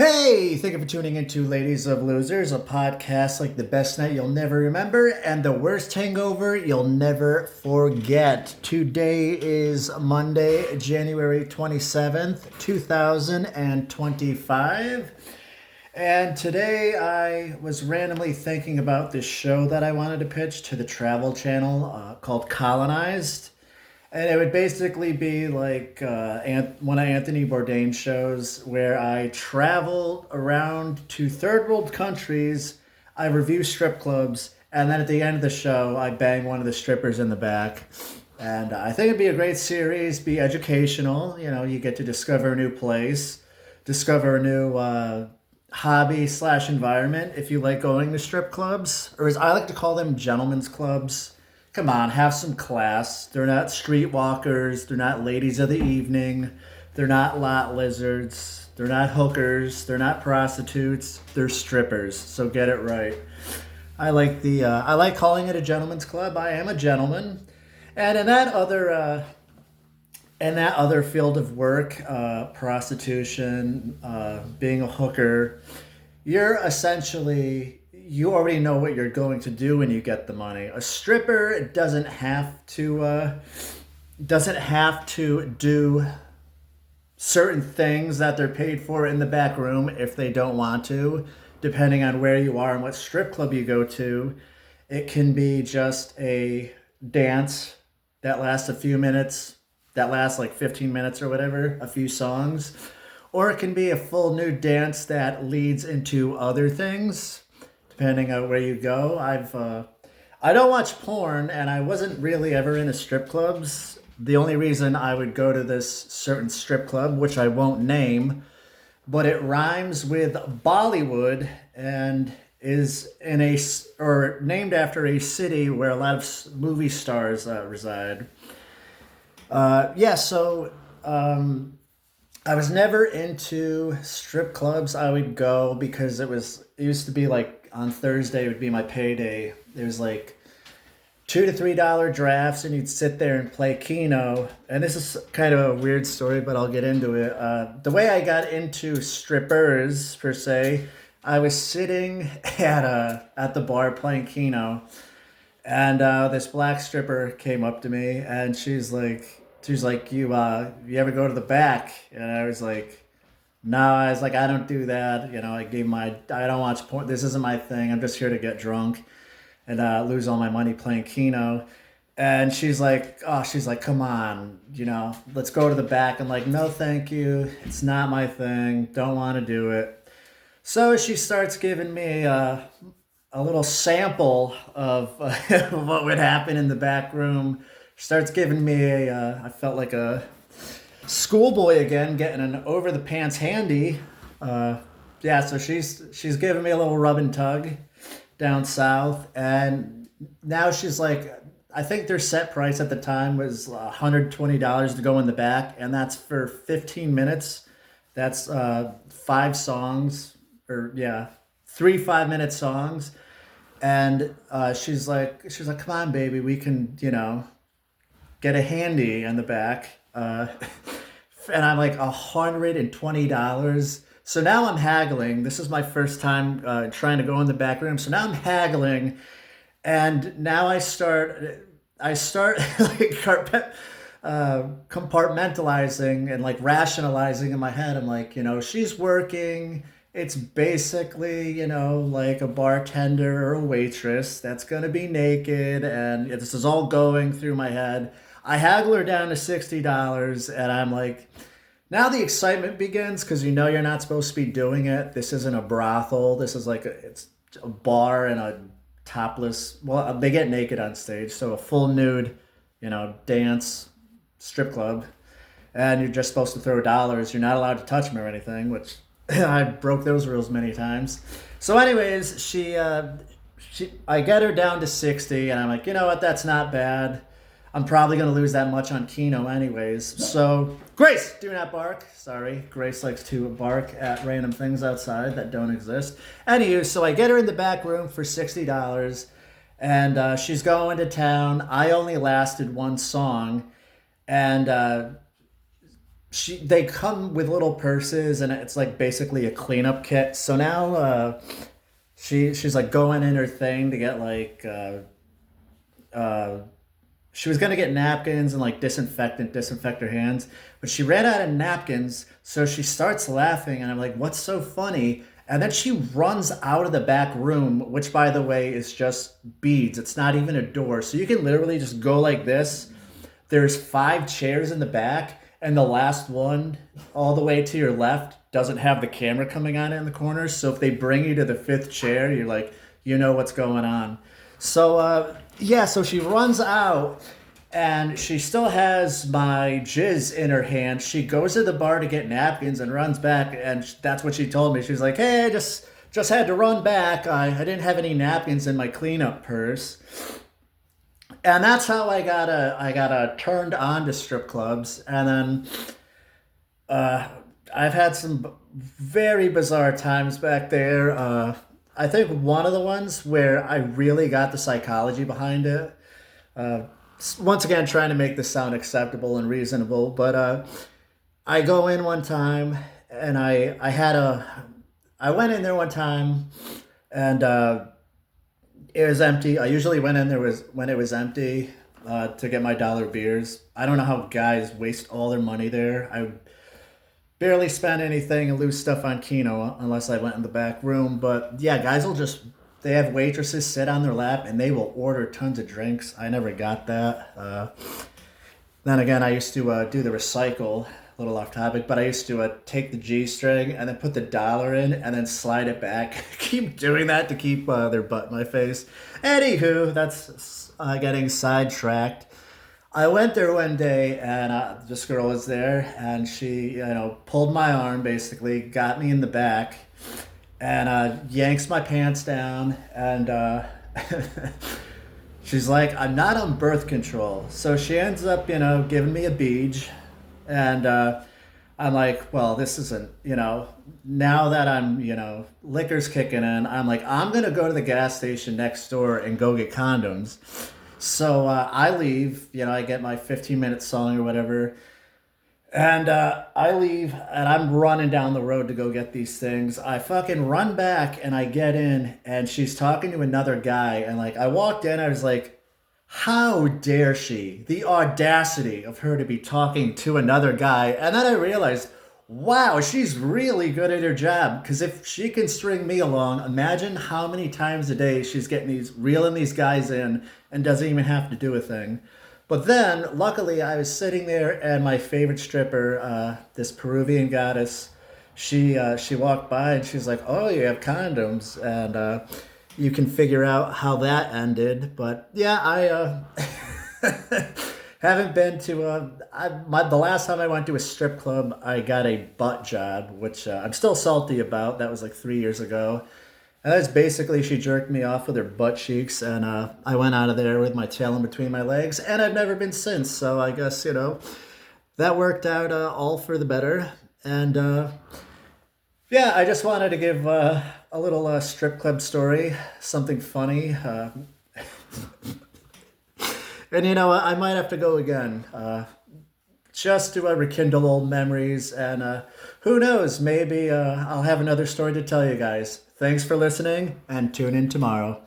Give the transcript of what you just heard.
Hey, thank you for tuning into Ladies of Losers, a podcast like the best night you'll never remember and the worst hangover you'll never forget. Today is Monday, January 27th, 2025. And today I was randomly thinking about this show that I wanted to pitch to the Travel Channel called Colonized. And it would basically be like one of Anthony Bourdain's shows where I travel around to third world countries, I review strip clubs, and then at the end of the show, I bang one of the strippers in the back. And I think it'd be a great series, be educational. You know, you get to discover a new place, discover a new hobby slash environment if you like going to strip clubs, or as I like to call them, gentlemen's clubs. Come on, have some class. They're not streetwalkers. They're not ladies of the evening. They're not lot lizards. They're not hookers. They're not prostitutes. They're strippers. So get it right. I like calling it a gentleman's club. I am a gentleman, and in that other field of work, prostitution, being a hooker, you're essentially you already know what you're going to do when you get the money. A stripper doesn't have to do certain things that they're paid for in the back room if they don't want to, depending on where you are and what strip club you go to. It can be just a dance that lasts a few minutes, that lasts like 15 minutes or whatever, a few songs. Or it can be a full nude dance that leads into other things, depending on where you go. I don't watch porn, and I wasn't really ever into strip clubs. The only reason I would go to this certain strip club, which I won't name, but it rhymes with Bollywood and is named after a city where a lot of movie stars reside. I was never into strip clubs. I would go because it used to be like on Thursday would be my payday. There was like $2 to $3 drafts, and you'd sit there and play Keno. And this is kind of a weird story, but I'll get into it. The way I got into strippers per se, I was sitting at the bar playing Keno, and this black stripper came up to me, and she's like, you ever go to the back? And I was like, no. I was like, I don't do that. You know, I don't watch porn. This isn't my thing. I'm just here to get drunk and lose all my money playing Keno. And she's like, come on, let's go to the back. I'm like, no, thank you. It's not my thing. Don't want to do it. So she starts giving me a little sample of what would happen in the back room. She starts giving me I felt like a schoolboy again, getting an over the pants handy. So she's giving me a little rub and tug down south, and now she's like, I think their set price at the time was $120 to go in the back, and that's for 15 minutes. That's five songs, or yeah, three 5-minute songs, and she's like, come on, baby, we can get a handy in the back. And I'm like, $120. So now I'm haggling. This is my first time trying to go in the back room. So now I'm haggling, and now I start like compartmentalizing and like rationalizing in my head. I'm like, she's working. It's basically, like a bartender or a waitress that's gonna be naked, and this is all going through my head. I haggle her down to $60, and I'm like, now the excitement begins because you're not supposed to be doing it. This isn't a brothel. This is like it's a bar and a topless. Well, they get naked on stage, so a full nude, dance strip club, and you're just supposed to throw dollars. You're not allowed to touch them or anything, which I broke those rules many times. So, anyways, I get her down to 60, and I'm like, you know what? That's not bad. I'm probably going to lose that much on Keno anyways. So, Grace, do not bark. Sorry, Grace likes to bark at random things outside that don't exist. Anywho, so I get her in the back room for $60, and she's going to town. I only lasted one song, and they come with little purses, and it's like basically a cleanup kit. So now she's like going in her thing to get like uh, she was gonna get napkins and like disinfectant, disinfect her hands, but she ran out of napkins. So she starts laughing, and I'm like, "What's so funny?" And then she runs out of the back room, which, by the way, is just beads. It's not even a door, so you can literally just go like this. There's five chairs in the back, and the last one, all the way to your left, doesn't have the camera coming on it in the corner. So if they bring you to the fifth chair, you're like, you know what's going on. So yeah, so she runs out, and she still has my jizz in her hand. She goes to the bar to get napkins and runs back, and that's what she told me. She's like, "Hey, I just had to run back. I didn't have any napkins in my cleanup purse." And that's how I got turned on to strip clubs. And then uh, I've had some very bizarre times back there. I think one of the ones where I really got the psychology behind it. Uh, Once again, trying to make this sound acceptable and reasonable, but I go in one time, and I went in there one time, and it was empty. I usually went in there was when it was empty to get my dollar beers. I don't know how guys waste all their money there. I barely spend anything and lose stuff on Kino unless I went in the back room. But yeah, guys will just they have waitresses sit on their lap, and they will order tons of drinks. I never got that. Then again, I used to do the recycle. A little off topic, but I used to take the G string and then put the dollar in and then slide it back. Keep doing that to keep their butt in my face. Anywho, that's getting sidetracked. I went there one day, and this girl was there, and she, pulled my arm, basically, got me in the back, and yanks my pants down, and she's like, "I'm not on birth control." So she ends up, giving me a beach, and I'm like, well, this isn't, now that I'm, liquor's kicking in, I'm like, I'm going to go to the gas station next door and go get condoms. So I leave, I get my 15-minute song or whatever. And I leave, and I'm running down the road to go get these things. I fucking run back, and I get in, and she's talking to another guy. And like, I walked in, I was like, how dare she? The audacity of her to be talking to another guy. And then I realized, wow, she's really good at her job. Because if she can string me along, imagine how many times a day she's getting reeling these guys in and doesn't even have to do a thing. But then, luckily, I was sitting there, and my favorite stripper, this Peruvian goddess, she walked by, and she's like, "Oh, you have condoms," and you can figure out how that ended. But yeah, haven't been to the last time I went to a strip club, I got a butt job, which I'm still salty about. That was like 3 years ago. And that's basically, she jerked me off with her butt cheeks, and I went out of there with my tail in between my legs, and I've never been since. So I guess, that worked out all for the better. And yeah, I just wanted to give a little strip club story, something funny. And I might have to go again, just to rekindle old memories. And who knows, maybe I'll have another story to tell you guys. Thanks for listening, and tune in tomorrow.